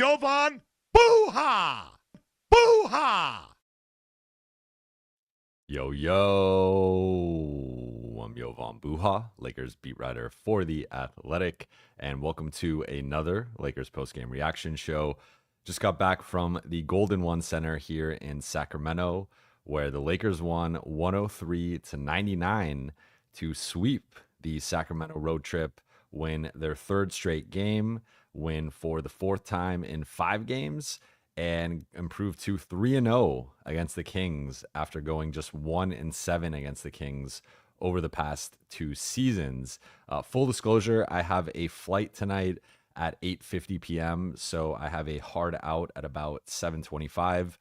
Jovan, Buha! Buha! Yo, I'm Jovan Buha, Lakers beat writer for The Athletic, and welcome to another Lakers postgame reaction show. Just got back from the Golden One Center here in Sacramento, where the Lakers won 103-99 to sweep the Sacramento road trip, win their third straight game, win for the fourth time in 5 games, and improve to 3-0 against the Kings after going just 1-7 against the Kings over the past 2 seasons. Full disclosure, I have a flight tonight at 8:50 p.m., so I have a hard out at about 7:25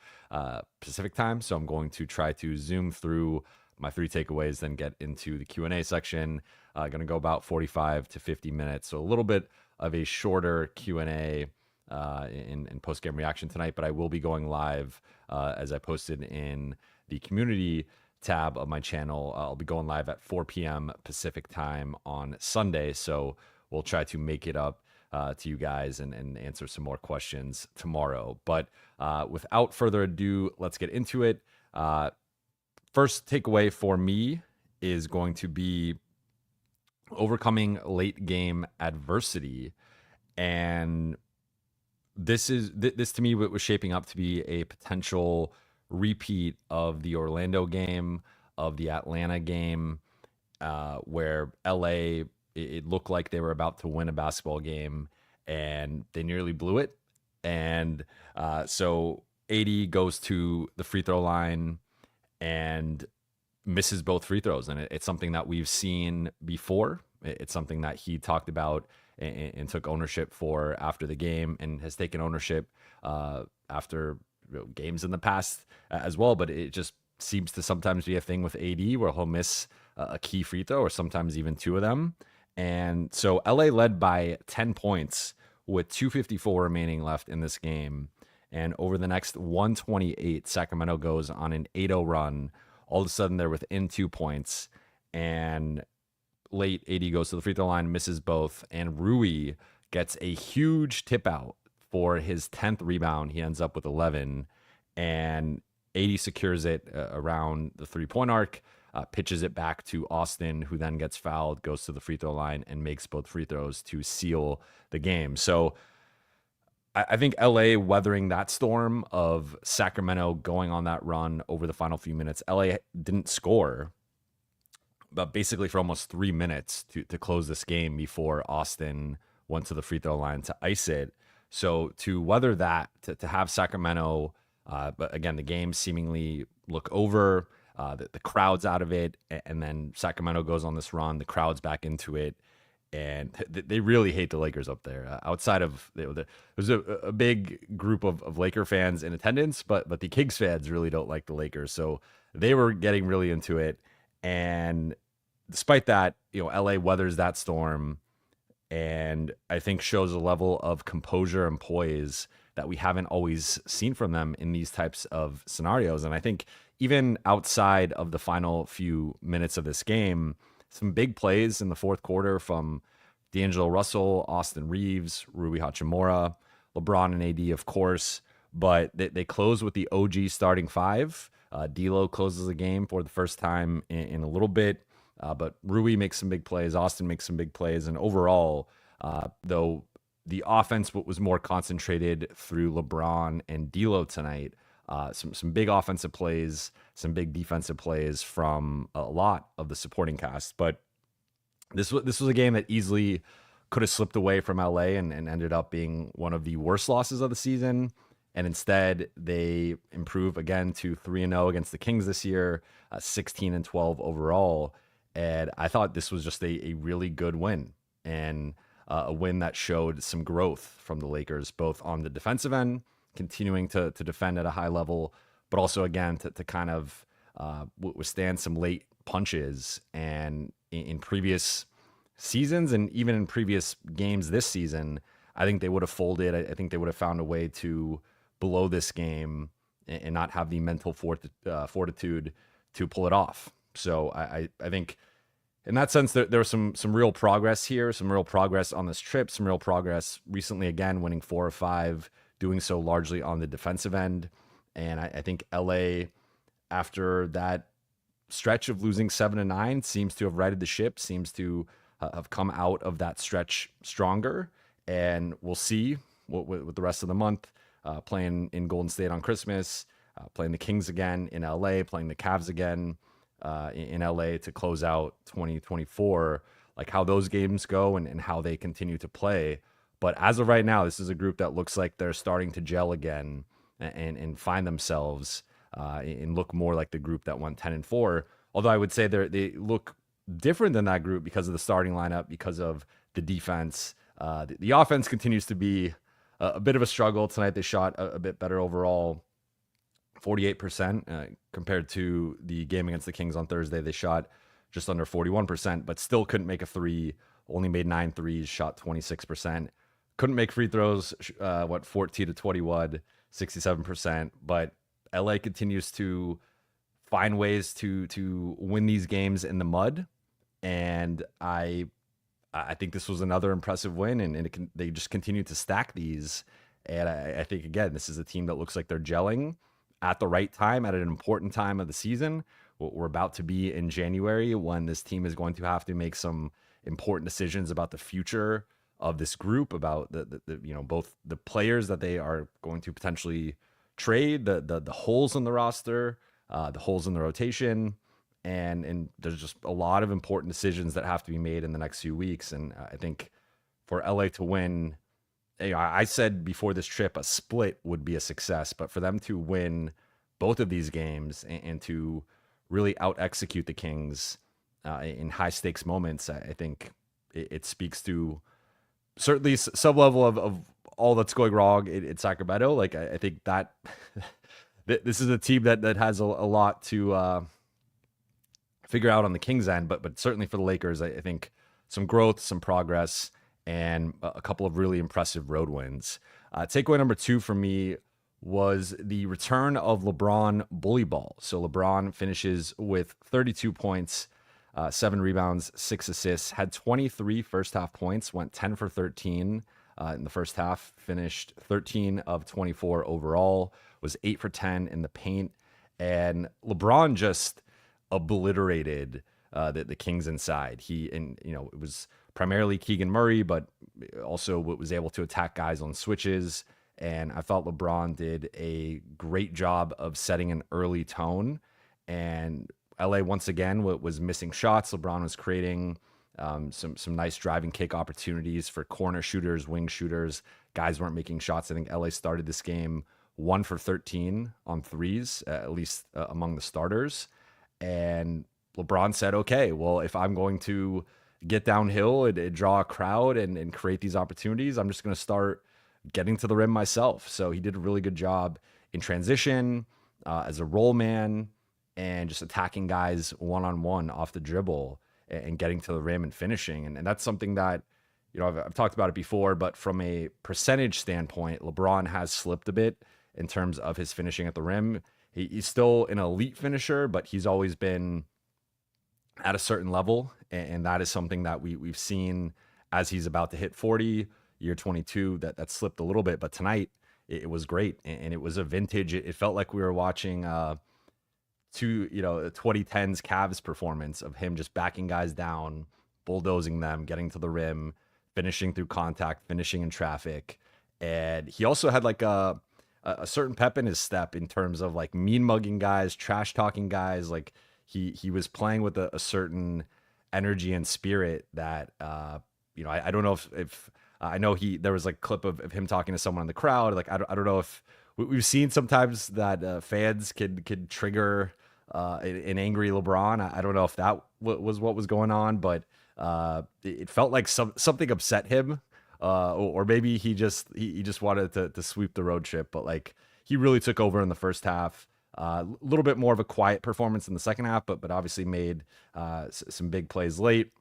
Pacific time. So I'm going to try to zoom through my 3 takeaways, then get into the Q&A section. Going to go about 45 to 50 minutes, so a little bit of a shorter Q&A in post-game reaction tonight, but I will be going live as I posted in the community tab of my channel. I'll be going live at 4 p.m. Pacific time on Sunday, so we'll try to make it up to you guys and answer some more questions tomorrow. But without further ado, let's get into it. First takeaway for me is going to be overcoming late game adversity, and this to me was shaping up to be a potential repeat of the Orlando game, of the Atlanta game, where LA, it looked like they were about to win a basketball game and they nearly blew it. And so AD goes to the free throw line and misses both free throws. And it's something that we've seen before. It's something that he talked about and took ownership for after the game, and has taken ownership after games in the past as well. But it just seems to sometimes be a thing with AD where he'll miss a key free throw, or sometimes even 2 of them. And so LA led by 10 points with 2:54 remaining left in this game. And over the next 128, Sacramento goes on an 8-0 run. All of a sudden, they're within 2 points. And late, AD goes to the free throw line, misses both. And Rui gets a huge tip out for his 10th rebound. He ends up with 11. And AD secures it around the 3-point arc, pitches it back to Austin, who then gets fouled, goes to the free throw line, and makes both free throws to seal the game. So I think LA weathering that storm of Sacramento going on that run over the final few minutes. LA didn't score, but basically for almost 3 minutes to close this game before Austin went to the free throw line to ice it. So to weather that, to have Sacramento, but again, the game seemingly look over, the crowd's out of it, and then Sacramento goes on this run, the crowd's back into it, and they really hate the Lakers up there. Outside of, there's a big group of Laker fans in attendance, but the Kings fans really don't like the Lakers. So they were getting really into it. And despite that, LA weathers that storm, and I think shows a level of composure and poise that we haven't always seen from them in these types of scenarios. And I think even outside of the final few minutes of this game, some big plays in the fourth quarter from D'Angelo Russell, Austin Reeves, Rui Hachimura, LeBron and AD, of course, but they close with the OG starting 5. D'Lo closes the game for the first time in a little bit, but Rui makes some big plays, Austin makes some big plays, and overall, though the offense was more concentrated through LeBron and D'Lo tonight, some big offensive plays, some big defensive plays from a lot of the supporting cast. But this was a game that easily could have slipped away from LA and ended up being one of the worst losses of the season. And instead, they improve again to 3-0 against the Kings this year, 16-12 overall. And I thought this was just a really good win, and a win that showed some growth from the Lakers, both on the defensive end, continuing to defend at a high level, but also, again, to kind of withstand some late punches. And in previous seasons, and even in previous games this season, I think they would have folded. I think they would have found a way to blow this game and not have the mental fortitude to pull it off. So I think in that sense, there was some real progress here, some real progress on this trip, some real progress recently, again, winning 4 or 5 doing so largely on the defensive end. And I think LA, after that stretch of losing 7-9, seems to have righted the ship, seems to have come out of that stretch stronger. And we'll see what the rest of the month, playing in Golden State on Christmas, playing the Kings again in LA, playing the Cavs again in LA to close out 2024, like how those games go and how they continue to play. But as of right now, this is a group that looks like they're starting to gel again and find themselves and look more like the group that won 10-4. Although I would say they look different than that group because of the starting lineup, because of the defense. The offense continues to be a bit of a struggle. Tonight they shot a bit better overall, 48% compared to the game against the Kings on Thursday. They shot just under 41%, but still couldn't make a three. Only made 9 threes, shot 26%. Couldn't make free throws, 14 to 21, 67%. But LA continues to find ways to win these games in the mud. And I think this was another impressive win, and they just continue to stack these. And I think, again, this is a team that looks like they're gelling at the right time, at an important time of the season. We're about to be in January when this team is going to have to make some important decisions about the future of this group, about the both the players that they are going to potentially trade, the holes in the roster, the holes in the rotation. And there's just a lot of important decisions that have to be made in the next few weeks. And I think for LA to win, I said before this trip, a split would be a success, but for them to win both of these games and to really out-execute the Kings in high-stakes moments, I think it speaks to certainly some level of all that's going wrong in Sacramento. Like, I think that this is a team that has a lot to figure out on the Kings end, but certainly for the Lakers, I think some growth, some progress, and a couple of really impressive road wins. Takeaway number 2 for me was the return of LeBron bully ball. So LeBron finishes with 32 points, 7 rebounds, 6 assists, had 23 first half points, went 10 for 13 in the first half, finished 13 of 24 overall, was 8 for 10 in the paint. And LeBron just obliterated the Kings inside. It was primarily Keegan Murray, but also was able to attack guys on switches. And I thought LeBron did a great job of setting an early tone. And LA, once again, was missing shots. LeBron was creating some nice driving kick opportunities for corner shooters, wing shooters. Guys weren't making shots. I think LA started this game 1 for 13 on threes, at least among the starters. And LeBron said, okay, well, if I'm going to get downhill and draw a crowd and create these opportunities, I'm just going to start getting to the rim myself. So he did a really good job in transition, as a roll man, and just attacking guys one-on-one off the dribble and getting to the rim and finishing. And that's something that, I've talked about it before, but from a percentage standpoint, LeBron has slipped a bit in terms of his finishing at the rim. He's still an elite finisher, but he's always been at a certain level. And that is something that we've seen as he's about to hit 40, year 22, that slipped a little bit. But tonight, it was great. And it was a vintage. It felt like we were watching the 2010s Cavs performance of him just backing guys down, bulldozing them, getting to the rim, finishing through contact, finishing in traffic. And he also had like a certain pep in his step in terms of like mean mugging guys, trash talking guys. Like he was playing with a certain energy and spirit that, I don't know if I know there was like a clip of him talking to someone in the crowd. Like, I don't know if we've seen sometimes that fans could trigger an angry LeBron. I don't know if that was what was going on, but it felt like something upset him. Or maybe he just wanted to sweep the road trip, but like he really took over in the first half. A little bit more of a quiet performance in the second half, but obviously made some big plays late.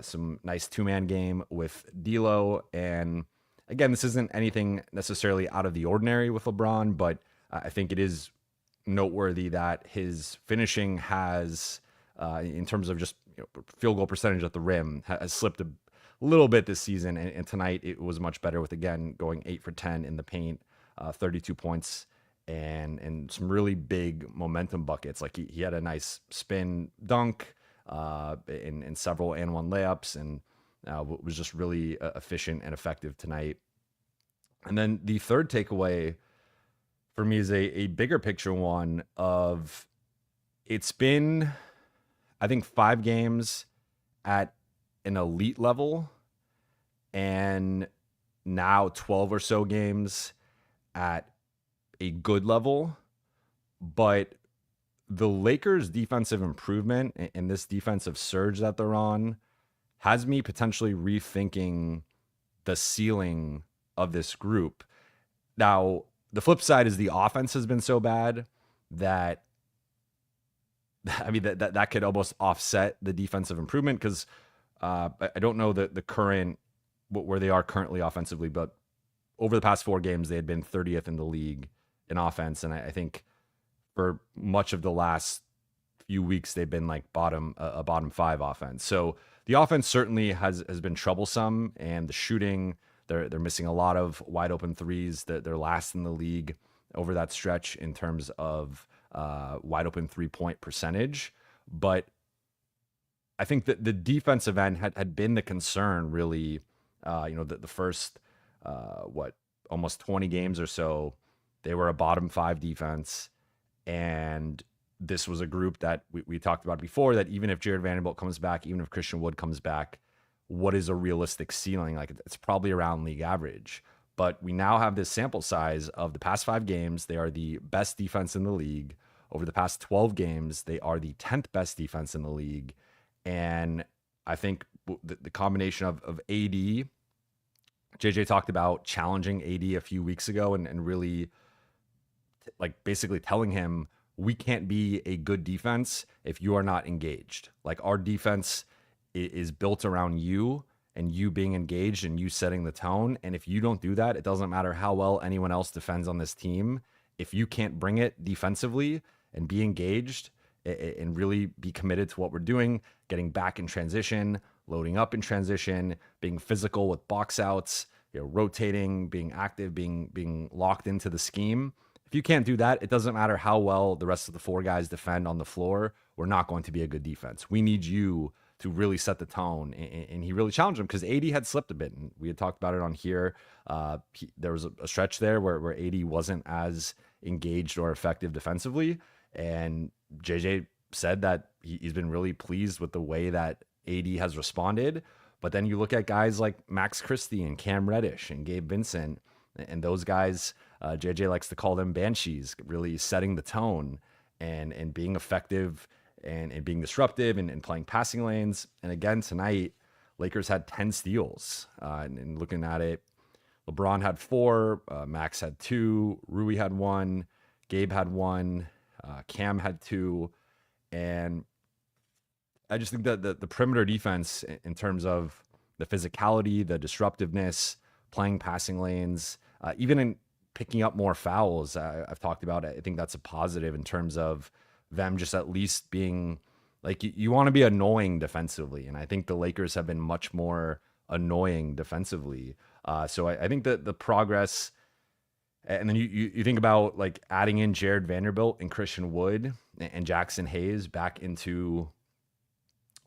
Some nice 2-man game with D'Lo, and again, this isn't anything necessarily out of the ordinary with LeBron, but I think it is noteworthy that his finishing has, in terms of just field goal percentage at the rim, has slipped a little bit this season, and tonight it was much better with, again, going 8 for 10 in the paint, 32 points and some really big momentum buckets. Like he had a nice spin dunk in several and one layups, and was just really efficient and effective tonight. And then the third takeaway for me is a bigger picture one of it's been, I think, 5 games at an elite level and now 12 or so games at a good level. But the Lakers' defensive improvement and this defensive surge that they're on has me potentially rethinking the ceiling of this group. Now, the flip side is the offense has been so bad that that could almost offset the defensive improvement, because I don't know the current where they are currently offensively, but over the past 4 games they had been 30th in the league in offense, and I think for much of the last few weeks they've been like a bottom 5 offense. So the offense certainly has been troublesome, and the shooting, they're missing a lot of wide open threes. They're last in the league over that stretch in terms of wide open 3-point percentage. But I think that the defensive end had been the concern, really. The first almost 20 games or so, they were a bottom 5 defense, and this was a group that we talked about before, that even if Jared Vanderbilt comes back, even if Christian Wood comes back, what is a realistic ceiling? Like, it's probably around league average. But we now have this sample size of the past 5 games. They are the best defense in the league. Over the past 12 games, they are the 10th best defense in the league. And I think the combination of AD, JJ talked about challenging AD a few weeks ago and really like basically telling him, we can't be a good defense if you are not engaged. Like, our defense is built around you and you being engaged and you setting the tone. And if you don't do that, it doesn't matter how well anyone else defends on this team. If you can't bring it defensively and be engaged and really be committed to what we're doing, getting back in transition, loading up in transition, being physical with box outs, rotating, being active, being locked into the scheme. If you can't do that, it doesn't matter how well the rest of the 4 guys defend on the floor. We're not going to be a good defense. We need you to really set the tone. And he really challenged him, because AD had slipped a bit. And we had talked about it on here. There was a stretch there where AD wasn't as engaged or effective defensively. And JJ said that he's been really pleased with the way that AD has responded. But then you look at guys like Max Christie and Cam Reddish and Gabe Vincent, and those guys, JJ likes to call them banshees, really setting the tone and being effective and being disruptive and playing passing lanes. And again, tonight, Lakers had 10 steals. And looking at it, LeBron had 4, Max had 2, Rui had 1, Gabe had 1, Cam had 2. And I just think that the perimeter defense, in terms of the physicality, the disruptiveness, playing passing lanes, even in picking up more fouls, I've talked about it. I think that's a positive in terms of them just at least being like, you want to be annoying defensively. And I think the Lakers have been much more annoying defensively. So I think that the progress, and then you think about like adding in Jared Vanderbilt and Christian Wood and Jackson Hayes back into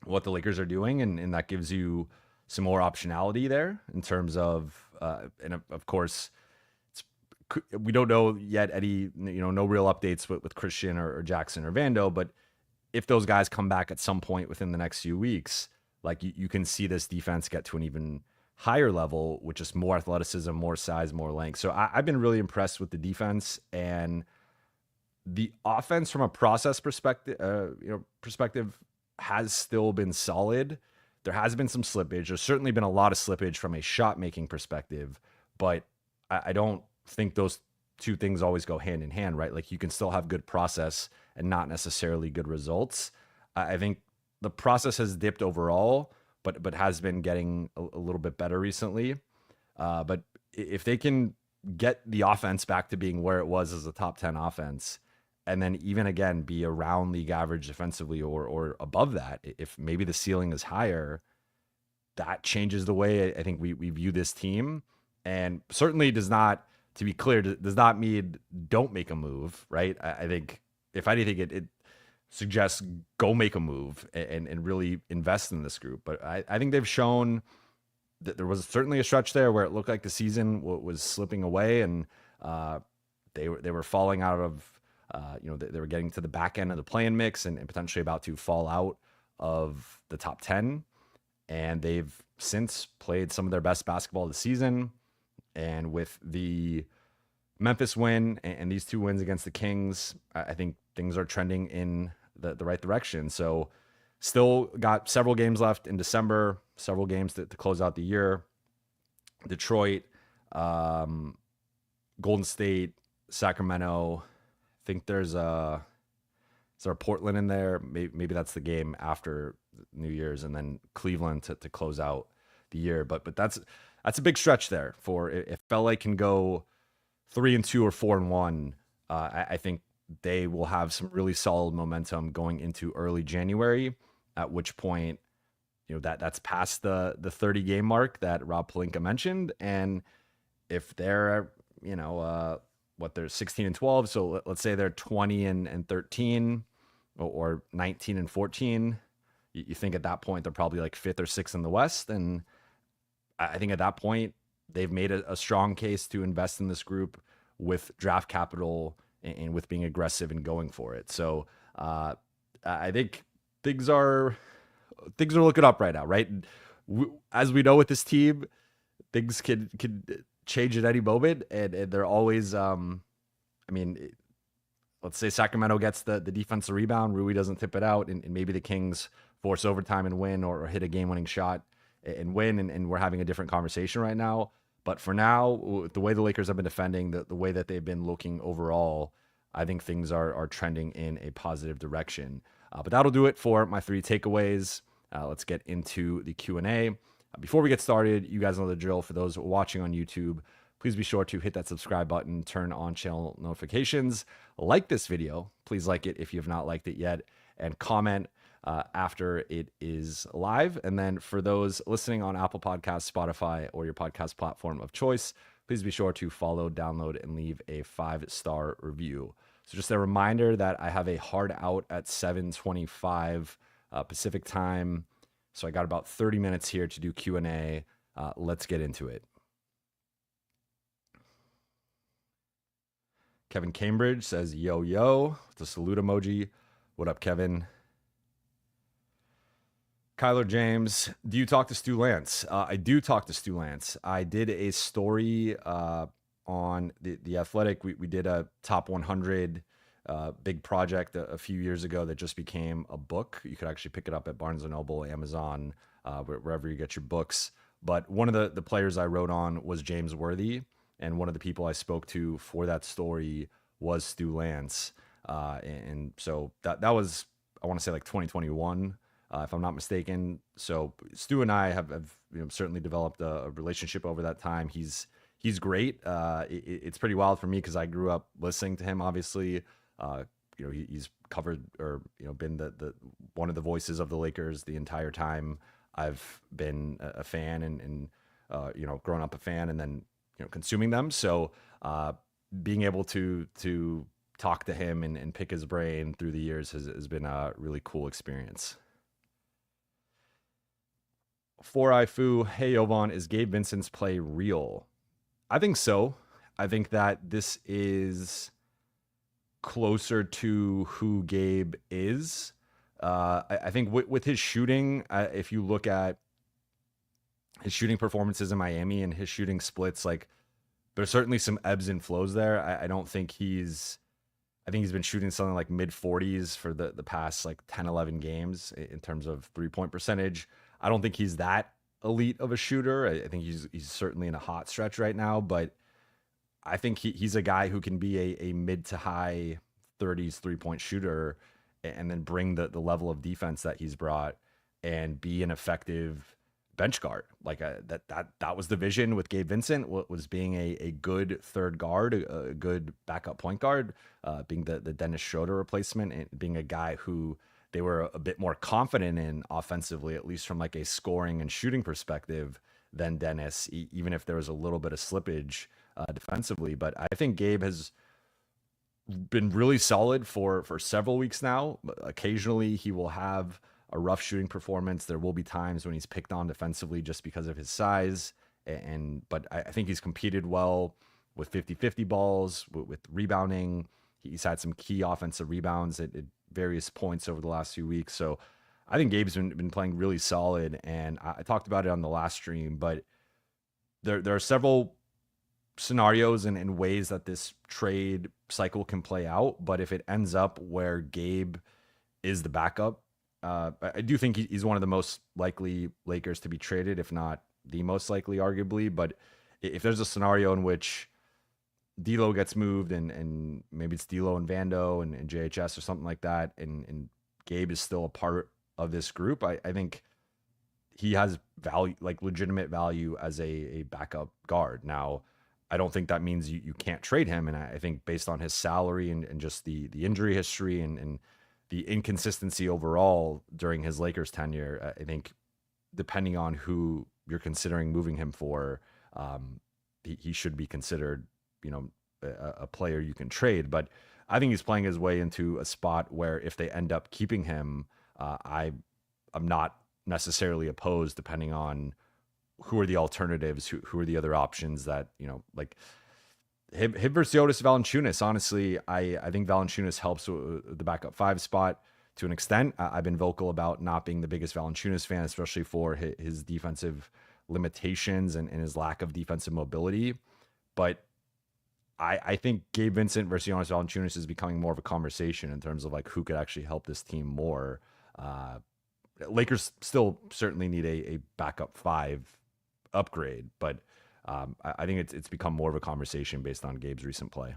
what the Lakers are doing. And that gives you some more optionality there in terms of, and of course, we don't know yet any, no real updates with Christian or Jackson or Vando, but if those guys come back at some point within the next few weeks, like you can see this defense get to an even higher level with just more athleticism, more size, more length. So I've been really impressed with the defense, and the offense from a process perspective, has still been solid. There has been some slippage. There's certainly been a lot of slippage from a shot making perspective, but I don't think those two things always go hand in hand, right? Like, you can still have good process and not necessarily good results. I think the process has dipped overall, but has been getting a little bit better recently. But if they can get the offense back to being where it was as a top 10 offense, and then even again be around league average defensively or above that, if maybe the ceiling is higher, that changes the way I think we view this team, and certainly does not to be clear, does not mean don't make a move, right? I think if anything, it suggests go make a move and really invest in this group. But I think they've shown that there was certainly a stretch there where it looked like the season was slipping away, and they were falling out of, they were getting to the back end of the play-in mix and potentially about to fall out of the top 10. And they've since played some of their best basketball of the season. And with the Memphis win and these 2 wins against the Kings, I think things are trending in the right direction. So still got several games left in December, several games to close out the year. Detroit, Golden State, Sacramento. I think is there a Portland in there? Maybe that's the game after New Year's, and then Cleveland to close out the year. But that's a big stretch there for if LA can go 3-2 or 4-1. I think they will have some really solid momentum going into early January, at which point, that's past the 30 game mark that Rob Pelinka mentioned. And if they're, they're 16-12. So let's say they're 20-13 or 19-14. You think at that point they're probably like 5th or 6th in the West. And I think at that point they've made a strong case to invest in this group with draft capital and with being aggressive and going for it. So I think things are looking up right now, right? As we know with this team, things could change at any moment, and they're always. Let's say Sacramento gets the defensive rebound, Rui doesn't tip it out, and maybe the Kings force overtime and win, or hit a game-winning shot and win, and we're having a different conversation right now. But for now, the way the Lakers have been defending, the way that they've been looking overall, I think things are trending in a positive direction. But that'll do it for my 3 takeaways. Let's get into the Q&A. Before we get started, you guys know the drill. For those watching on YouTube, please be sure to hit that subscribe button, turn on channel notifications, like this video. Please like it if you have not liked it yet, and comment after it is live. And then for those listening on Apple Podcasts, Spotify, or your podcast platform of choice, please be sure to follow, download, and leave a 5-star review. So just a reminder that I have a hard out at 7:25 Pacific time. So I got about 30 minutes here to do Q&A. Let's get into it. Kevin Cambridge says, yo, with the salute emoji. What up, Kevin? Kyler James, do you talk to Stu Lance? I do talk to Stu Lance. I did a story on the Athletic. We did a top 100 big project a few years ago that just became a book. You could actually pick it up at Barnes & Noble, Amazon, wherever you get your books. But one of the players I wrote on was James Worthy, and one of the people I spoke to for that story was Stu Lance. And so that was, I want to say, like 2021, if I'm not mistaken. So Stu and I have certainly developed a relationship over that time. He's great. It's pretty wild for me because I grew up listening to him, obviously. He's covered or been the one of the voices of the Lakers the entire time I've been a fan and grown up a fan, and then consuming them. So being able to talk to him and pick his brain through the years has been a really cool experience. For Ifu, hey Jovan, is Gabe Vincent's play real? I think so. I think that this is closer to who Gabe is. I think with his shooting, if you look at his shooting performances in Miami and his shooting splits, like there's certainly some ebbs and flows there. I don't think I think he's been shooting something like mid 40s for the past like 10, 11 games in terms of 3-point percentage. I don't think he's that elite of a shooter. I think he's certainly in a hot stretch right now, but I think he's a guy who can be a mid to high 30s 3-point shooter and then bring the level of defense that he's brought and be an effective bench guard. Like that was the vision with Gabe Vincent, was being a good third guard, a good backup point guard, being the Dennis Schroeder replacement, and being a guy who they were a bit more confident in offensively, at least from like a scoring and shooting perspective, than Dennis, even if there was a little bit of slippage defensively. But I think Gabe has been really solid for several weeks now. Occasionally, he will have a rough shooting performance. There will be times when he's picked on defensively just because of his size. But I think he's competed well with 50-50 balls, with rebounding. He's had some key offensive rebounds at various points over the last few weeks. So I think Gabe's been playing really solid. And I talked about it on the last stream, but there are several scenarios and ways that this trade cycle can play out. But if it ends up where Gabe is the backup, I do think he's one of the most likely Lakers to be traded, if not the most likely, arguably. But if there's a scenario in which D'Lo gets moved and maybe it's D'Lo and Vando and JHS or something like that, and Gabe is still a part of this group, I think he has value, like legitimate value as a backup guard. Now, I don't think that means you can't trade him. And I think based on his salary and just the injury history and the inconsistency overall during his Lakers tenure, I think depending on who you're considering moving him for, he should be considered, a player you can trade. But I think he's playing his way into a spot where if they end up keeping him, I'm not necessarily opposed, depending on who are the alternatives, who are the other options that, like him versus Jonas Valanciunas. Honestly, I think Valanciunas helps with the backup 5 spot to an extent. I've been vocal about not being the biggest Valanciunas fan, especially for his defensive limitations and his lack of defensive mobility. But I think Gabe Vincent versus Jonas Valanciunas is becoming more of a conversation in terms of like who could actually help this team more. Lakers still certainly need a backup 5 upgrade, but I think it's become more of a conversation based on Gabe's recent play.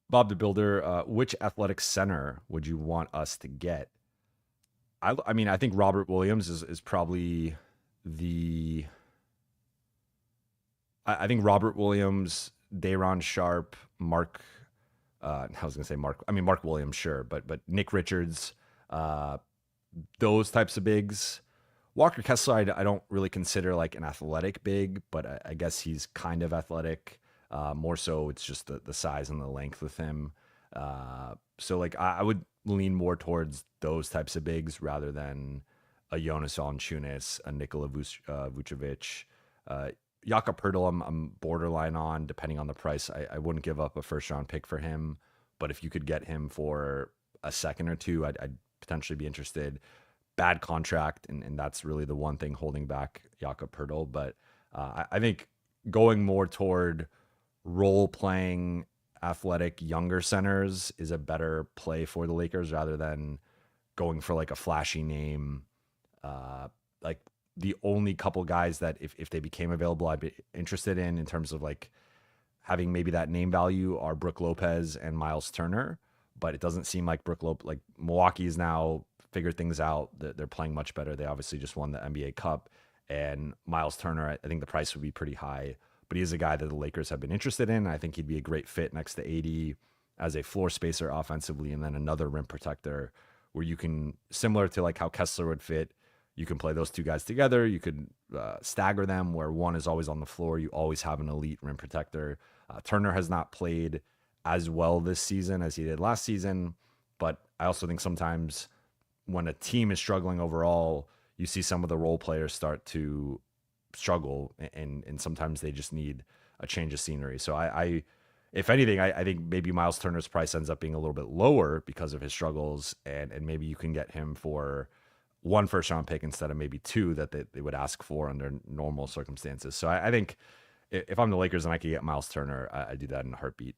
Bob the Builder, which athletic center would you want us to get? I mean, I think Robert Williams is probably the. I think Robert Williams, Day'Ron Sharp, Mark. I was gonna say Mark. I mean Mark Williams, sure, but Nick Richards, those types of bigs. Walker Kessler, I don't really consider like an athletic big, but I guess he's kind of athletic. More so, it's just the size and the length with him. So like I would lean more towards those types of bigs rather than a Jonas Valanciunas, a Nikola Vucevic. Jakob Poeltl, I'm borderline on, depending on the price. I wouldn't give up a first round pick for him, but if you could get him for a second or two, I'd potentially be interested. Bad contract, and that's really the one thing holding back Jakob Poeltl. But I think going more toward role playing, athletic, younger centers is a better play for the Lakers rather than going for like a flashy name. Like the only couple guys that if they became available, I'd be interested in terms of like having maybe that name value are Brook Lopez and Miles Turner. But it doesn't seem like like Milwaukee is now figured things out. They're playing much better. They obviously just won the NBA Cup, and Miles Turner, I think the price would be pretty high, but he is a guy that the Lakers have been interested in. I think he'd be a great fit next to AD as a floor spacer offensively, and then another rim protector where you can, similar to like how Kessler would fit, you can play those two guys together. You could stagger them where one is always on the floor. You always have an elite rim protector. Turner has not played as well this season as he did last season, but I also think sometimes when a team is struggling overall, you see some of the role players start to struggle, and sometimes they just need a change of scenery. So I if anything, I think maybe Miles Turner's price ends up being a little bit lower because of his struggles, and maybe you can get him for one first round pick instead of maybe 2 that they would ask for under normal circumstances. So I think if I'm the Lakers and I could get Miles Turner, I'd do that in a heartbeat.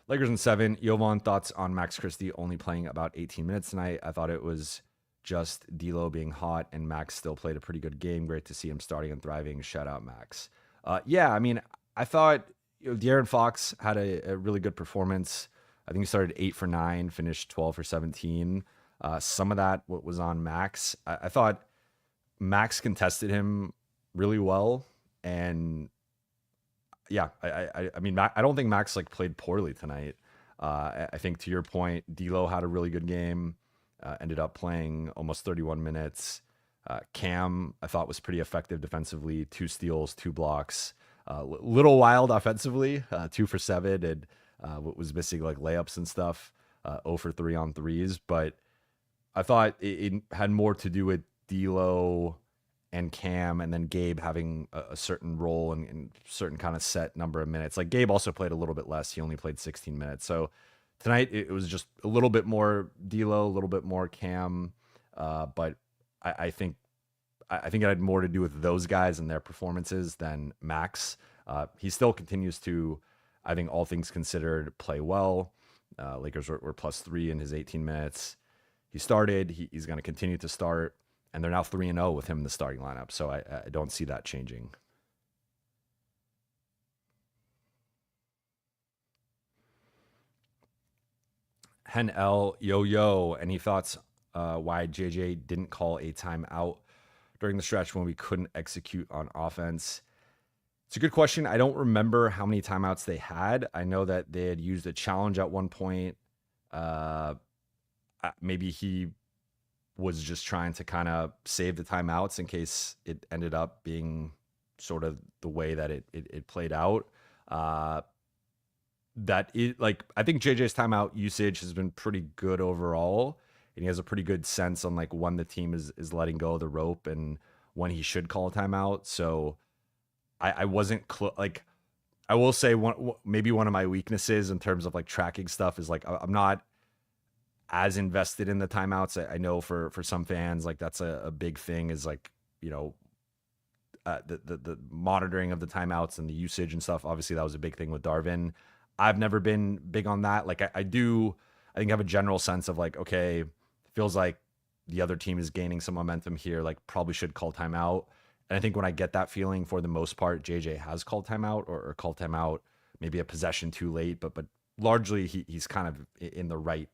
Lakers in 7. Jovan, thoughts on Max Christie only playing about 18 minutes tonight? I thought it was just D'Lo being hot, and Max still played a pretty good game. Great to see him starting and thriving. Shout out Max. Yeah, I mean, I thought De'Aaron Fox had a really good performance. I think he started 8 for 9, finished 12 for 17. Some of that was on Max. I thought Max contested him really well, and yeah, I mean, I don't think Max like played poorly tonight. I think to your point, D'Lo had a really good game. ended up playing almost 31 minutes. Cam, I thought, was pretty effective defensively. 2 steals, 2 blocks. Little wild offensively, 2 for 7, and was missing like layups and stuff. 0 for 3 on threes, but I thought it had more to do with D'Lo and Cam, and then Gabe having a certain role and certain kind of set number of minutes. Like Gabe also played a little bit less; he only played 16 minutes. So tonight it was just a little bit more D'Lo, a little bit more Cam, but I think it had more to do with those guys and their performances than Max. He still continues to, I think, all things considered, play well. Lakers were +3 in his 18 minutes. He started. He's going to continue to start, and they're now 3-0 with him in the starting lineup. So I don't see that changing. Hen L yo. Any thoughts why JJ didn't call a timeout during the stretch when we couldn't execute on offense? It's a good question. I don't remember how many timeouts they had. I know that they had used a challenge at one point. Maybe he was just trying to kind of save the timeouts in case it ended up being sort of the way that it played out. I think JJ's timeout usage has been pretty good overall, and he has a pretty good sense on like when the team is letting go of the rope and when he should call a timeout. So I wasn't like, I will say maybe one of my weaknesses in terms of like tracking stuff is like I'm not as invested in the timeouts. I know for some fans, like that's a big thing, is like, the monitoring of the timeouts and the usage and stuff. Obviously that was a big thing with Darvin. I've never been big on that. Like I think I have a general sense of like, okay, feels like the other team is gaining some momentum here, like probably should call timeout. And I think when I get that feeling, for the most part, JJ has called timeout or called timeout, maybe a possession too late, but largely he's kind of in the right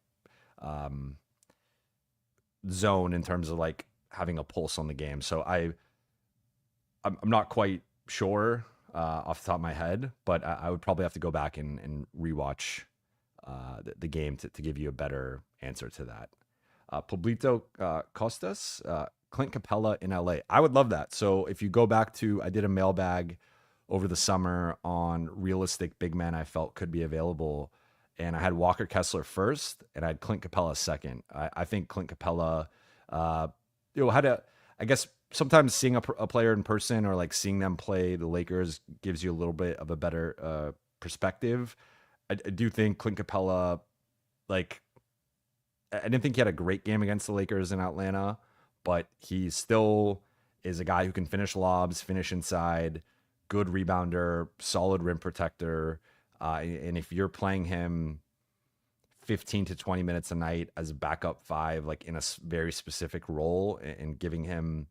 zone in terms of like having a pulse on the game. So I'm not quite sure off the top of my head, but I would probably have to go back and rewatch the game to give you a better answer to that. Pablito Costas, Clint Capella in LA. I would love that. So if you go back to, I did a mailbag over the summer on realistic big men I felt could be available, and I had Walker Kessler first, and I had Clint Capella second. I think Clint Capella, had I guess sometimes seeing a player in person or like seeing them play the Lakers gives you a little bit of a better perspective. I do think Clint Capella, like, I didn't think he had a great game against the Lakers in Atlanta, but he still is a guy who can finish lobs, finish inside, good rebounder, solid rim protector. And if you're playing him 15 to 20 minutes a night as a backup 5, like in a very specific role, and giving him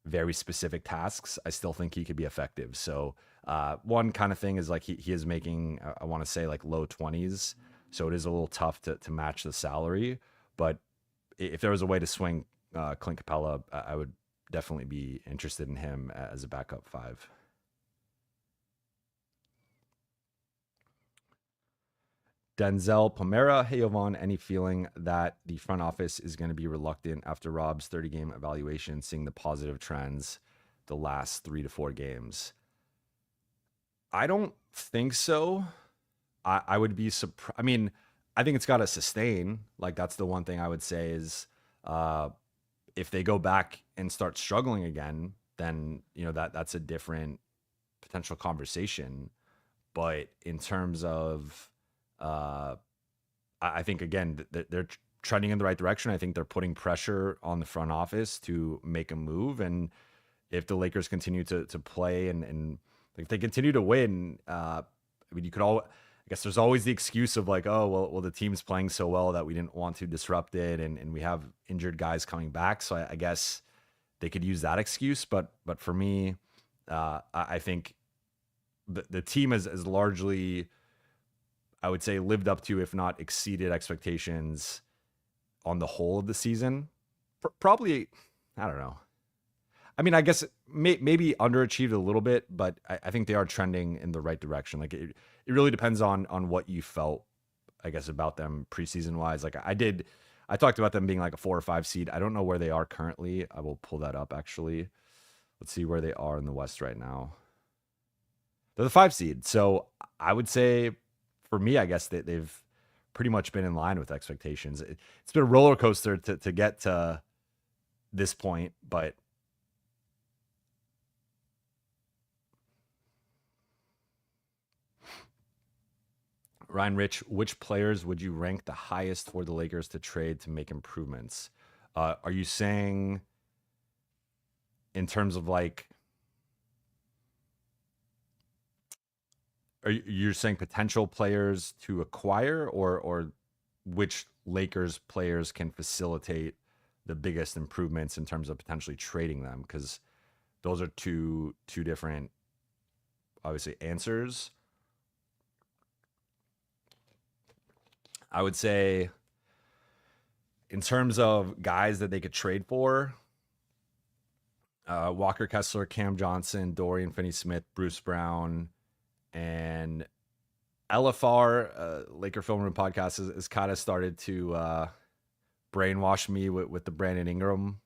very specific tasks, I still think he could be effective. So one kind of thing is like he is making, I want to say like low 20s. So it is a little tough to match the salary. But if there was a way to swing Clint Capella, I would definitely be interested in him as a backup 5. Denzel Pomera, hey Jovan, any feeling that the front office is going to be reluctant after Rob's 30-game evaluation, seeing the positive trends the last 3 to 4 games? I don't think so. I would be surprised. I mean, I think it's got to sustain. Like that's the one thing I would say is if they go back and start struggling again, then that's a different potential conversation. But in terms of I think, again, they're trending in the right direction. I think they're putting pressure on the front office to make a move. And if the Lakers continue to play and if they continue to win, I mean, I guess there's always the excuse of like, oh, well, the team's playing so well that we didn't want to disrupt it. And we have injured guys coming back. So I guess they could use that excuse. But for me, I think the team is largely, I would say, lived up to, if not exceeded expectations on the whole of the season. Probably, I don't know. I mean, I guess maybe underachieved a little bit, but I think they are trending in the right direction. Like it really depends on what you felt, I guess, about them preseason wise. Like I I talked about them being like a 4 or 5 seed. I don't know where they are currently. I will pull that up actually. Let's see where they are in the West right now. They're the 5 seed. So I would say for me, I guess that they've pretty much been in line with expectations. It's been a roller coaster to get to this point, but Ryan Rich, which players would you rank the highest for the Lakers to trade to make improvements? Are you saying in terms of like, you're saying potential players to acquire, or which Lakers players can facilitate the biggest improvements in terms of potentially trading them? Because those are two different, obviously, answers. I would say in terms of guys that they could trade for, Walker Kessler, Cam Johnson, Dorian Finney-Smith, Bruce Brown, and LFR, Laker Film Room Podcast, has kind of started to brainwash me with the Brandon Ingram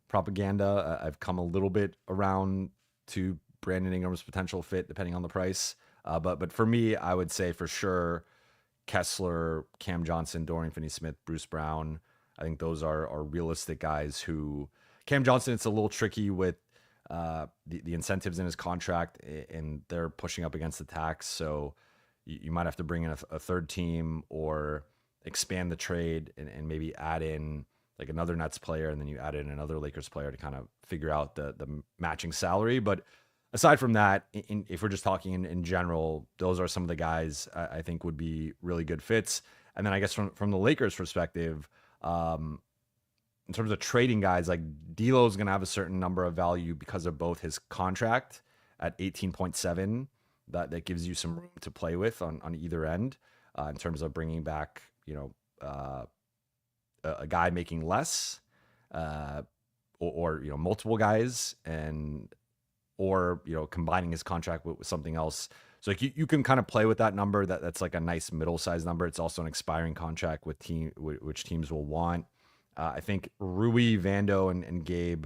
propaganda. I've come a little bit around to Brandon Ingram's potential fit, depending on the price. But for me, I would say for sure Kessler, Cam Johnson, Dorian Finney-Smith, Bruce Brown. I think those are realistic guys who. Cam Johnson, it's a little tricky with the incentives in his contract, and they're pushing up against the tax. So you might have to bring in a third team or expand the trade and maybe add in like another Nets player, and then you add in another Lakers player to kind of figure out the matching salary. But aside from that, if we're just talking in general, those are some of the guys I think would be really good fits. And then I guess from the Lakers perspective, in terms of trading guys, like D'Lo is going to have a certain number of value because of both his contract at 18.7. That gives you some room to play with on either end in terms of bringing back, a guy making less, or multiple guys, or combining his contract with something else. So like you can kind of play with that number. That's like a nice middle size number. It's also an expiring contract with which teams will want. I think Rui, Vando, and Gabe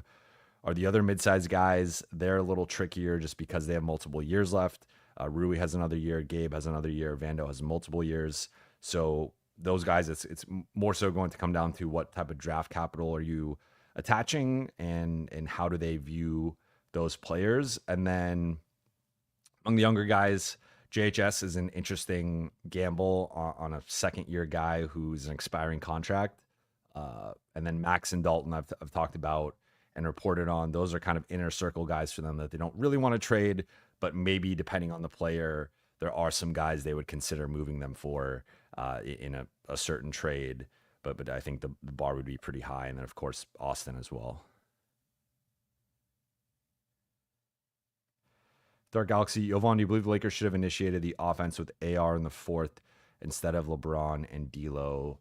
are the other mid-sized guys. They're a little trickier just because they have multiple years left. Rui has another year. Gabe has another year. Vando has multiple years. So those guys, it's more so going to come down to what type of draft capital are you attaching, and how do they view those players. And then among the younger guys, JHS is an interesting gamble on a second-year guy who's an expiring contract. And then Max and Dalton, I've talked about and reported on. Those are kind of inner circle guys for them that they don't really want to trade, but maybe depending on the player, there are some guys they would consider moving them for in a certain trade. But I think the bar would be pretty high. And then, of course, Austin as well. Dark Galaxy, Jovan, do you believe the Lakers should have initiated the offense with AR in the fourth instead of LeBron and D'Lo?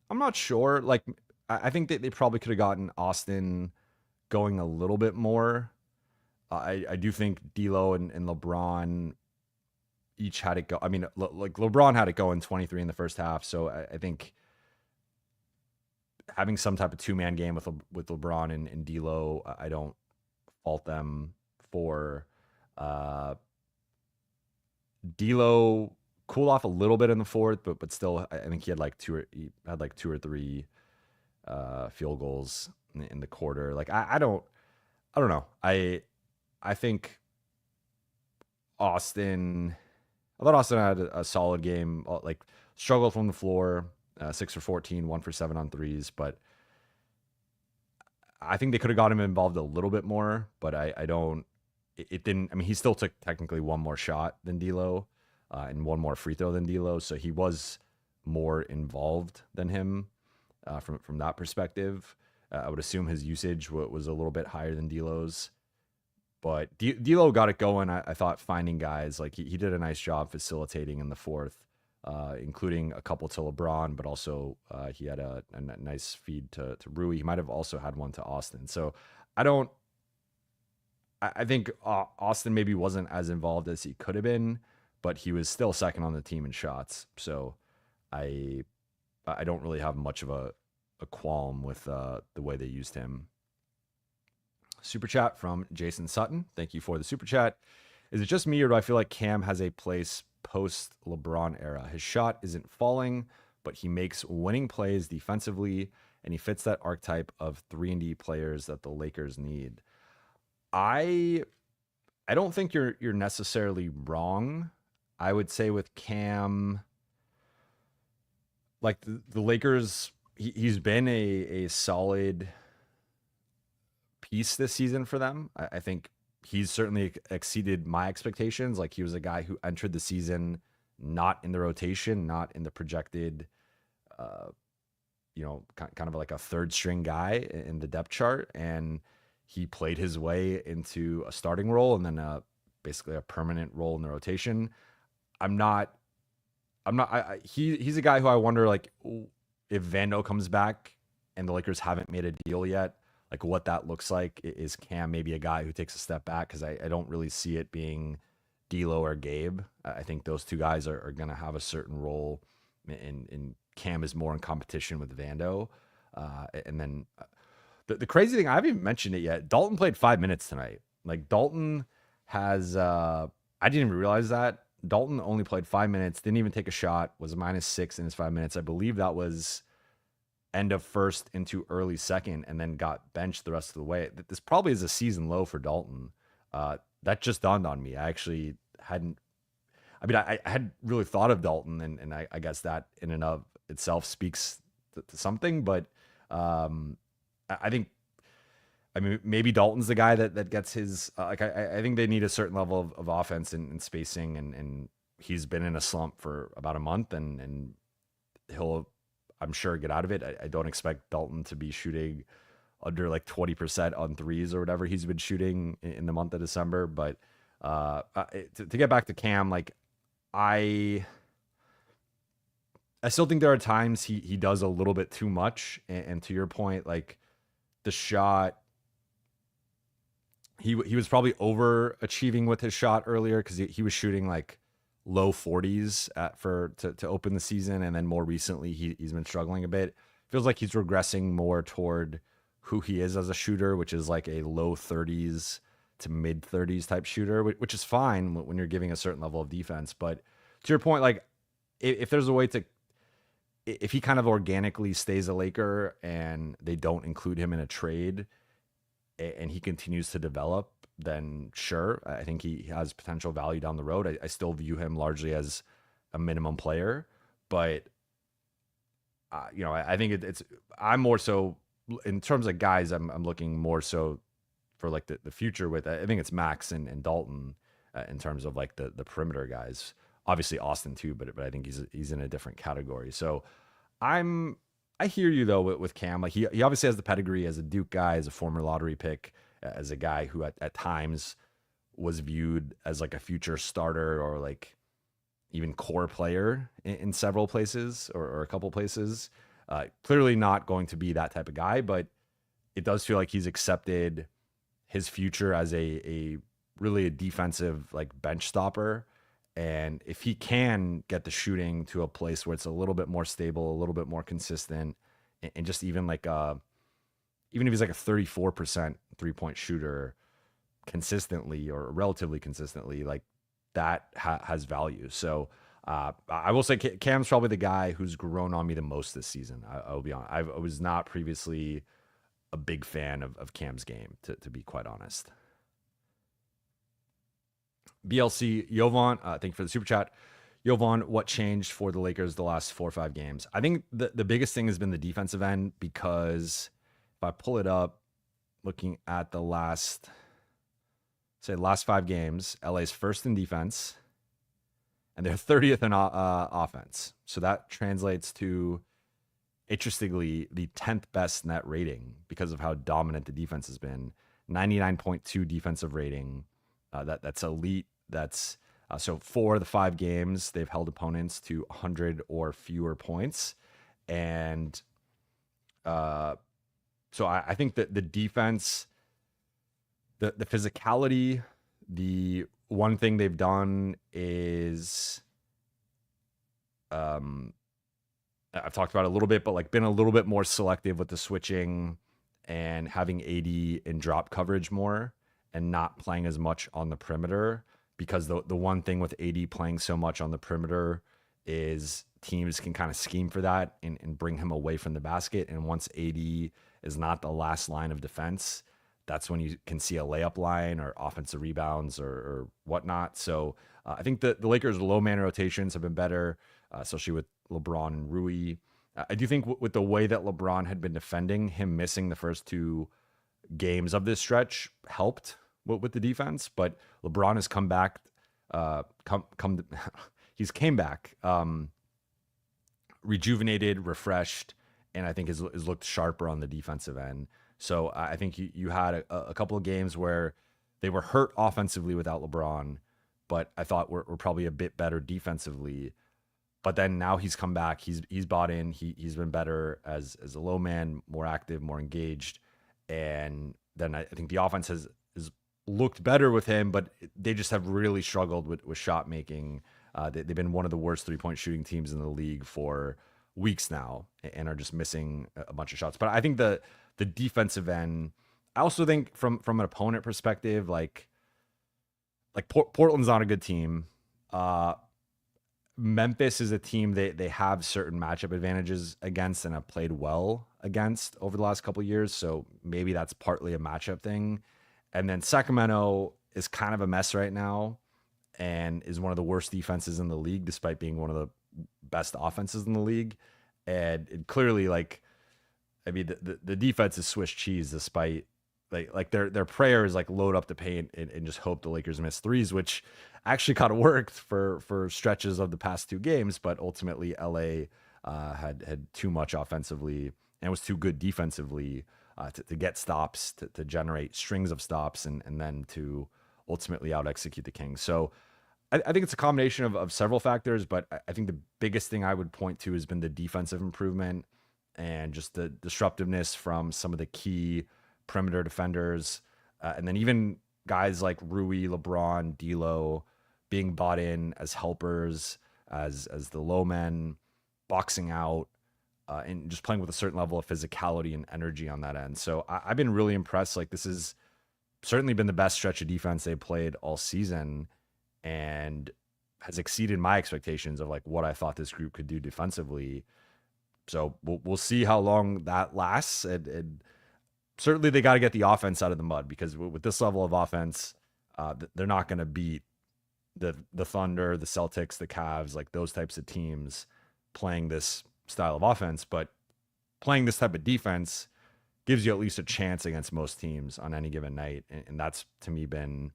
I'm not sure. Like, I think that they probably could have gotten Austin going a little bit more. I do think D'Lo and LeBron each had it go. I mean, like LeBron had it going 23 in the first half, so I think having some type of two-man game with LeBron and D'Lo, I don't fault them for. D'Lo cool off a little bit in the fourth, but still, I think he had like two or three field goals in the quarter. Like I don't know. I think Austin. I thought Austin had a solid game. Like struggled from the floor, 6 for 14, 1 for 7 on threes, but I think they could have got him involved a little bit more. But I don't. It didn't. I mean, he still took technically one more shot than D'Lo. And one more free throw than D'Lo, so he was more involved than him from that perspective. I would assume his usage was a little bit higher than D'Lo's, but D'Lo got it going. I thought finding guys, like he did a nice job facilitating in the fourth, including a couple to LeBron, but also he had a nice feed to Rui. He might have also had one to Austin. So I think Austin maybe wasn't as involved as he could have been, but he was still second on the team in shots. So I don't really have much of a qualm with the way they used him. Super chat from Jason Sutton. Thank you for the super chat. Is it just me, or do I feel like Cam has a place post LeBron era? His shot isn't falling, but he makes winning plays defensively, and he fits that archetype of 3-and-D players that the Lakers need. I don't think you're necessarily wrong. I would say with Cam, like the Lakers, he's been a solid piece this season for them. I think he's certainly exceeded my expectations. Like he was a guy who entered the season not in the rotation, not in the projected, kind of like a third string guy in the depth chart, and he played his way into a starting role and then basically a permanent role in the rotation. He's a guy who I wonder, like, if Vando comes back and the Lakers haven't made a deal yet, like what that looks like. Is Cam maybe a guy who takes a step back? Because I don't really see it being D'Lo or Gabe. I think those two guys are going to have a certain role, and Cam is more in competition with Vando. And then the crazy thing, I haven't even mentioned it yet. Dalton played 5 minutes tonight. Like Dalton has, I didn't even realize that. Dalton only played 5 minutes, didn't even take a shot, was a -6 in his 5 minutes. I believe that was end of first into early second, and then got benched the rest of the way. This probably is a season low for Dalton. That just dawned on me. I actually hadn't, I hadn't really thought of Dalton, and I guess that in and of itself speaks to something, but I think, maybe Dalton's the guy that gets his, I think they need a certain level of offense and spacing, and he's been in a slump for about a month, and he'll, I'm sure, get out of it. I don't expect Dalton to be shooting under like 20% on threes or whatever he's been shooting in the month of December. But to get back to Cam, like I still think there are times he does a little bit too much. And to your point, like the shot, he was probably overachieving with his shot earlier, because he was shooting like low 40s to open the season, and then more recently he's been struggling a bit. Feels like he's regressing more toward who he is as a shooter, which is like a low 30s to mid 30s type shooter, which is fine when you're giving a certain level of defense. But to your point, like if there's a way to, if he kind of organically stays a Laker and they don't include him in a trade and he continues to develop, then sure, I think he has potential value down the road. I still view him largely as a minimum player, but I think it's, I'm more so in terms of guys, I'm looking more so for like the future with, I think it's Max and Dalton in terms of like the perimeter guys. Obviously Austin too, but I think he's in a different category. So I hear you though with Cam. Like he obviously has the pedigree as a Duke guy, as a former lottery pick, as a guy who at times was viewed as like a future starter or like even core player in several places or a couple places. Clearly not going to be that type of guy, but it does feel like he's accepted his future as a really a defensive like bench stopper. And if he can get the shooting to a place where it's a little bit more stable, a little bit more consistent, and just even like even if he's like a 34% 3-point shooter consistently or relatively consistently, like that has value. So I will say Cam's probably the guy who's grown on me the most this season. I'll be honest. I was not previously a big fan of Cam's game, to be quite honest. BLC Jovan, thank you for the super chat. Jovan, what changed for the Lakers the last 4 or 5 games? I think the biggest thing has been the defensive end, because if I pull it up, looking at the last 5 games, LA's first in defense, and they're 30th in offense. So that translates to, interestingly, the 10th best net rating because of how dominant the defense has been. 99.2 defensive rating. That's elite. That's so 4 of the 5 games they've held opponents to 100 or fewer points, and so I think that the defense, the physicality, the one thing they've done is I've talked about it a little bit, but like been a little bit more selective with the switching and having AD in drop coverage more and not playing as much on the perimeter, because the one thing with AD playing so much on the perimeter is teams can kind of scheme for that and bring him away from the basket. And once AD is not the last line of defense, that's when you can see a layup line or offensive rebounds or whatnot. So I think the Lakers' low man rotations have been better, especially with LeBron and Rui. I do think with the way that LeBron had been defending, him missing the first two games of this stretch helped with the defense. But LeBron has come back, he's came back, rejuvenated, refreshed, and I think has looked sharper on the defensive end. So I think you had a couple of games where they were hurt offensively without LeBron, but I thought we're probably a bit better defensively. But then now he's come back. He's bought in. He's been better as a low man, more active, more engaged. And then I think the offense has looked better with him, but they just have really struggled with shot making. They've been one of the worst 3-point shooting teams in the league for weeks now and are just missing a bunch of shots. But I think the defensive end, I also think from an opponent perspective, like Portland's not a good team. Memphis is a team they have certain matchup advantages against and have played well against over the last couple of years. So maybe that's partly a matchup thing. And then Sacramento is kind of a mess right now and is one of the worst defenses in the league, despite being one of the best offenses in the league. And it clearly, like, I mean, the defense is Swiss cheese, despite like their prayer is like load up the paint and just hope the Lakers miss threes, which actually kind of worked for stretches of the past two games, but ultimately LA had too much offensively and was too good defensively to get stops, to generate strings of stops, and then to ultimately out execute the Kings. So I think it's a combination of several factors, but I think the biggest thing I would point to has been the defensive improvement and just the disruptiveness from some of the key perimeter defenders. And then even guys like Rui, LeBron, D'Lo being bought in as helpers, as the low men, boxing out, and just playing with a certain level of physicality and energy on that end. So I've been really impressed. Like, this has certainly been the best stretch of defense they've played all season and has exceeded my expectations of like what I thought this group could do defensively. So we'll see how long that lasts. And certainly they got to get the offense out of the mud, because with this level of offense, they're not going to beat the Thunder, the Celtics, the Cavs, like those types of teams playing this style of offense. But playing this type of defense gives you at least a chance against most teams on any given night. And that's, to me, been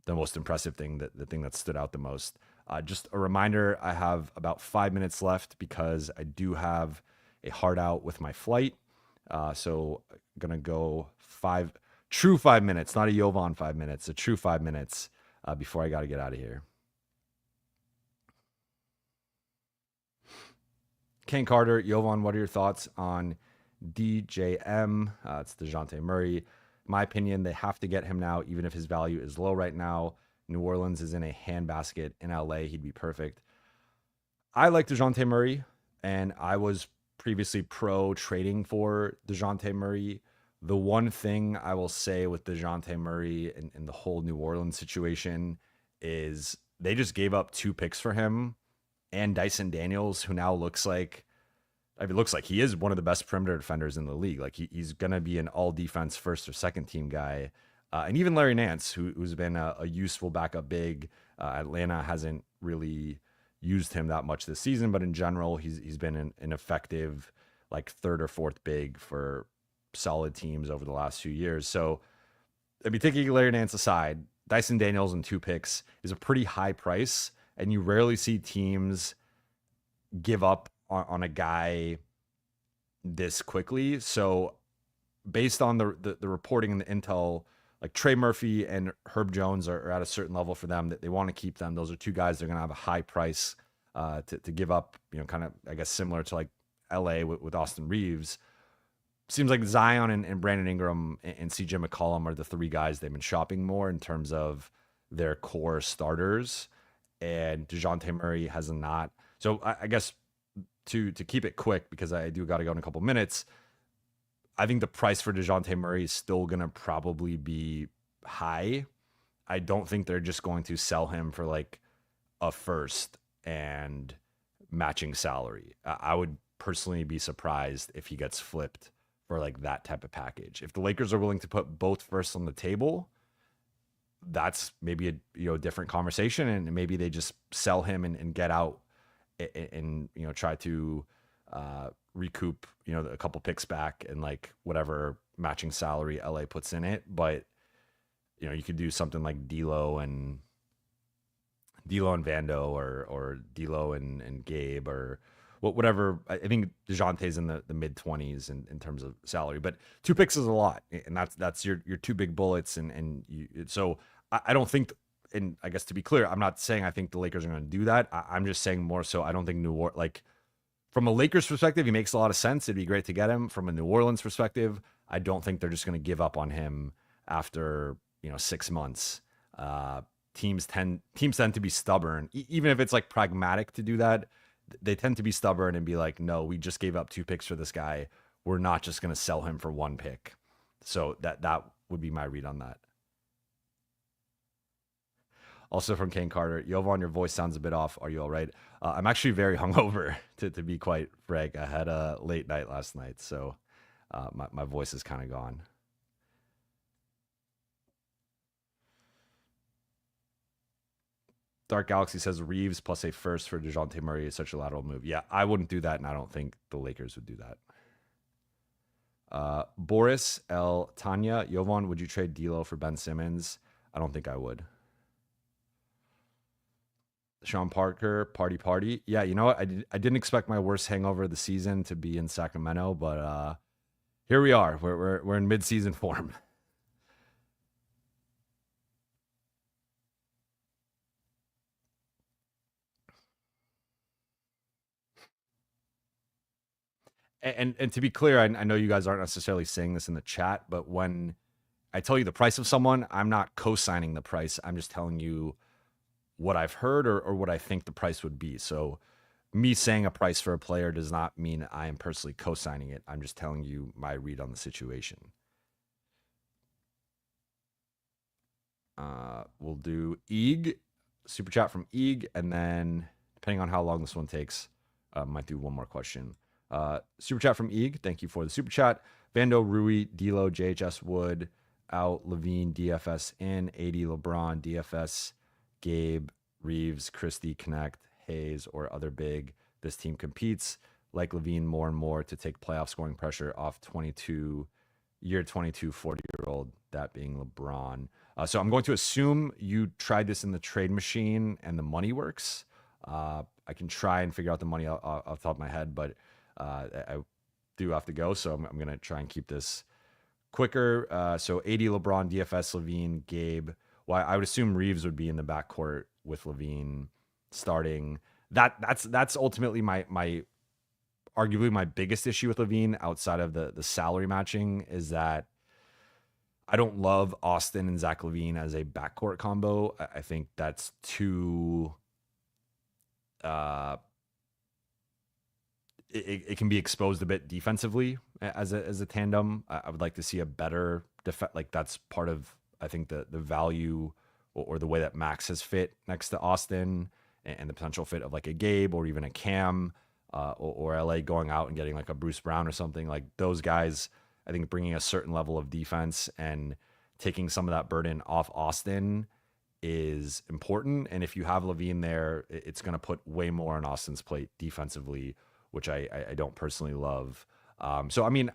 the most impressive thing, the thing that stood out the most. Just a reminder, I have about 5 minutes left because I do have a hard out with my flight. So I'm going to go true 5 minutes, not a Jovan 5 minutes, a true 5 minutes before I got to get out of here. Kane Carter, Jovan, what are your thoughts on DJM? It's DeJounte Murray. My opinion, they have to get him now, even if his value is low right now. New Orleans is in a handbasket. In LA, he'd be perfect. I like DeJounte Murray, and I was previously pro trading for DeJounte Murray. The one thing I will say with DeJounte Murray and the whole New Orleans situation is they just gave up 2 picks for him and Dyson Daniels, who now looks like he is one of the best perimeter defenders in the league. Like he's going to be an all defense first or second team guy. And even Larry Nance, who's been a useful backup big. Atlanta hasn't really used him that much this season, but in general, he's been an effective like third or fourth big for solid teams over the last few years. So, I mean, taking Larry Nance aside, Dyson Daniels and 2 picks is a pretty high price, and you rarely see teams give up on a guy this quickly. So, based on the reporting and the intel, like Trey Murphy and Herb Jones are at a certain level for them that they want to keep them. Those are 2 guys they're going to have a high price to give up, kind of, I guess, similar to like LA with Austin Reeves. Seems like Zion and Brandon Ingram and CJ McCollum are the 3 guys they've been shopping more in terms of their core starters. And DeJounte Murray has not. So I guess to keep it quick, because I do got to go in a couple minutes, I think the price for DeJounte Murray is still going to probably be high. I don't think they're just going to sell him for like a first and matching salary. I would personally be surprised if he gets flipped for like that type of package. If the Lakers are willing to put both firsts on the table, that's maybe a different conversation, and maybe they just sell him and get out and try to recoup a couple picks back and like whatever matching salary LA puts in it. But you could do something like D'Lo and Vando, or D'Lo and Gabe, or whatever. I think DeJounte's in the mid-20s in terms of salary, but 2 picks is a lot, and that's your 2 big bullets, and so I don't think. And I guess to be clear, I'm not saying I think the Lakers are going to do that. I'm just saying more so I don't think New Orleans, like from a Lakers perspective, he makes a lot of sense. It'd be great to get him. From a New Orleans perspective, I don't think they're just going to give up on him after 6 months. Teams tend to be stubborn, even if it's like pragmatic to do that. They tend to be stubborn and be like, no, we just gave up 2 picks for this guy. We're not just going to sell him for 1 pick. So that would be my read on that. Also from Kane Carter, Jovan, your voice sounds a bit off. Are you all right? I'm actually very hungover, to be quite frank. I had a late night last night, so my voice is kind of gone. Dark Galaxy says Reeves plus a first for DeJounte Murray is such a lateral move. Yeah, I wouldn't do that, and I don't think the Lakers would do that. Boris L. Tanya, Jovan, would you trade D'Lo for Ben Simmons? I don't think I would. Sean Parker, party. Yeah, you know what? I didn't expect my worst hangover of the season to be in Sacramento, but here we are. We're in mid-season form. And to be clear, I know you guys aren't necessarily saying this in the chat, but when I tell you the price of someone, I'm not co-signing the price. I'm just telling you what I've heard or what I think the price would be. So me saying a price for a player does not mean I am personally co-signing it. I'm just telling you my read on the situation. We'll do Eeg, super chat from Eeg, and then depending on how long this one takes, might do one more question. Super chat from Eeg. Thank you for the super chat. Vando, Rui, D'Lo, JHS Wood, out, Levine, DFS in, 80, LeBron, DFS, Gabe, Reeves, Christie, Connect, Hayes, or other big. This team competes like Levine more and more to take playoff scoring pressure off 22, 40-year-old, that being LeBron. So I'm going to assume you tried this in the trade machine and the money works. I can try and figure out the money off the top of my head, but I do have to go. So I'm going to try and keep this quicker. So 80 LeBron, DFS, Levine, Gabe. Well, I would assume Reeves would be in the backcourt with Levine starting. That's ultimately my arguably my biggest issue with Levine outside of the salary matching is that I don't love Austin and Zach LaVine as a backcourt combo. I think that's too it can be exposed a bit defensively as a tandem. I would like to see a better like that's part of I think the value or the way that Max has fit next to Austin and the potential fit of like a Gabe or even a Cam or LA going out and getting like a Bruce Brown or something like those guys. I think bringing a certain level of defense and taking some of that burden off Austin is important. And if you have Levine there, it's going to put way more on Austin's plate defensively, which I don't personally love. So, I mean,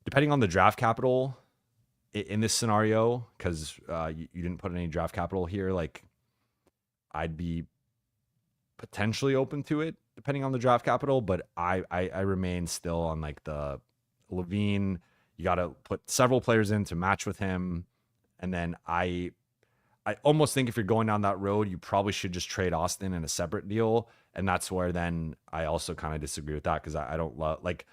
depending on the draft capital in this scenario, because you didn't put any draft capital here, like I'd be potentially open to it depending on the draft capital, but I remain still on like the Levine. You got to put several players in to match with him. And then I almost think if you're going down that road, you probably should just trade Austin in a separate deal. And that's where then I also kind of disagree with that because I don't love, like,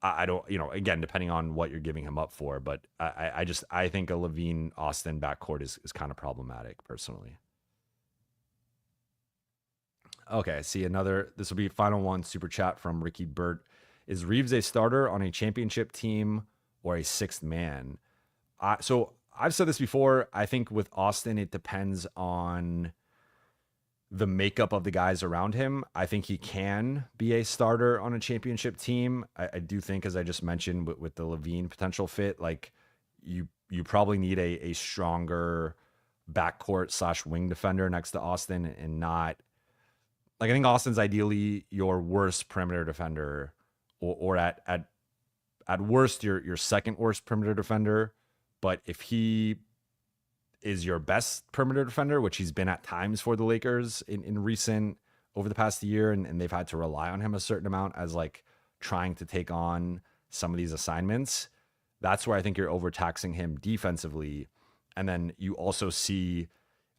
I don't, again, depending on what you're giving him up for, but I think a Levine Austin backcourt is kind of problematic personally. Okay, see another. This will be final one. Super chat from Ricky Burt. Is Reeves a starter on a championship team or a sixth man? So I've said this before. I think with Austin, it depends on the makeup of the guys around him. I think he can be a starter on a championship team. I do think, as I just mentioned, with the Levine potential fit, like you probably need a stronger backcourt / wing defender next to Austin, and not like I think Austin's ideally your worst perimeter defender, or at worst your second worst perimeter defender. But if he is your best perimeter defender, which he's been at times for the Lakers in recent over the past year, and they've had to rely on him a certain amount as like trying to take on some of these assignments. That's where I think you're overtaxing him defensively. And then you also see,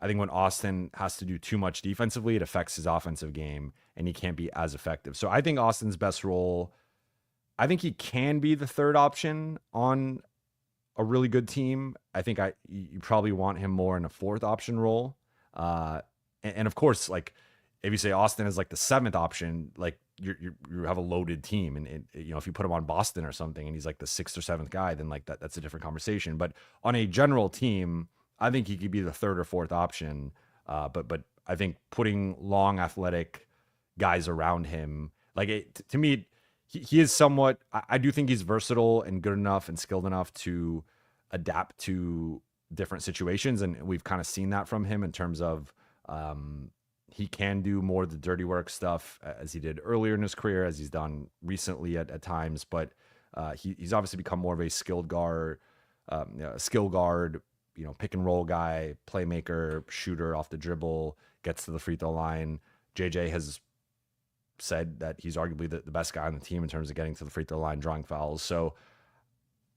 I think when Austin has to do too much defensively, it affects his offensive game and he can't be as effective. So I think Austin's best role, I think he can be the third option on a really good team. I think you probably want him more in a fourth option role. And of course, like if you say Austin is like the seventh option, like you have a loaded team, and if you put him on Boston or something and he's like the sixth or seventh guy, then like that's a different conversation. But on a general team, I think he could be the third or fourth option. But I think putting long athletic guys around him, like to me, he is somewhat, I do think he's versatile and good enough and skilled enough to adapt to different situations. And we've kind of seen that from him in terms of he can do more of the dirty work stuff as he did earlier in his career, as he's done recently at times. But he's obviously become more of a skilled guard, skill guard, pick and roll guy, playmaker, shooter off the dribble, gets to the free throw line. JJ has said that he's arguably the best guy on the team in terms of getting to the free throw line, drawing fouls. So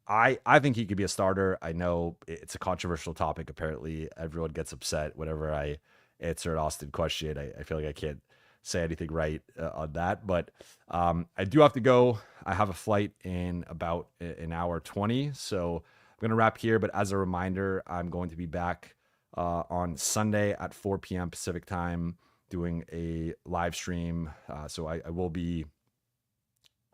I think he could be a starter. I know it's a controversial topic. Apparently, everyone gets upset whenever I answer an Austin question. I feel like I can't say anything right on that. But I do have to go. I have a flight in about an hour 20. So I'm going to wrap here. But as a reminder, I'm going to be back on Sunday at 4 p.m. Pacific time doing a live stream. So I will be,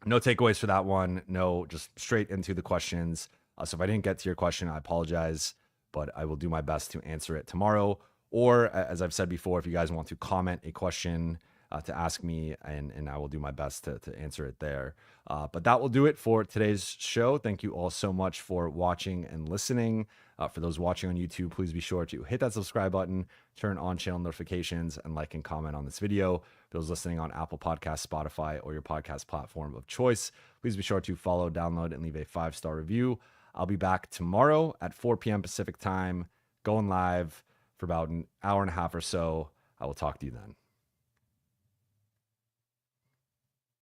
no takeaways for that one. No, just straight into the questions. So if I didn't get to your question, I apologize, but I will do my best to answer it tomorrow. Or as I've said before, if you guys want to comment a question to ask me, and I will do my best to answer it there. But that will do it for today's show. Thank you all so much for watching and listening. For those watching on YouTube, please be sure to hit that subscribe button, turn on channel notifications, and like and comment on this video. For those listening on Apple Podcasts, Spotify, or your podcast platform of choice, please be sure to follow, download, and leave a 5-star review. I'll be back tomorrow at 4 p.m. Pacific time, going live for about an hour and a half or so. I will talk to you then.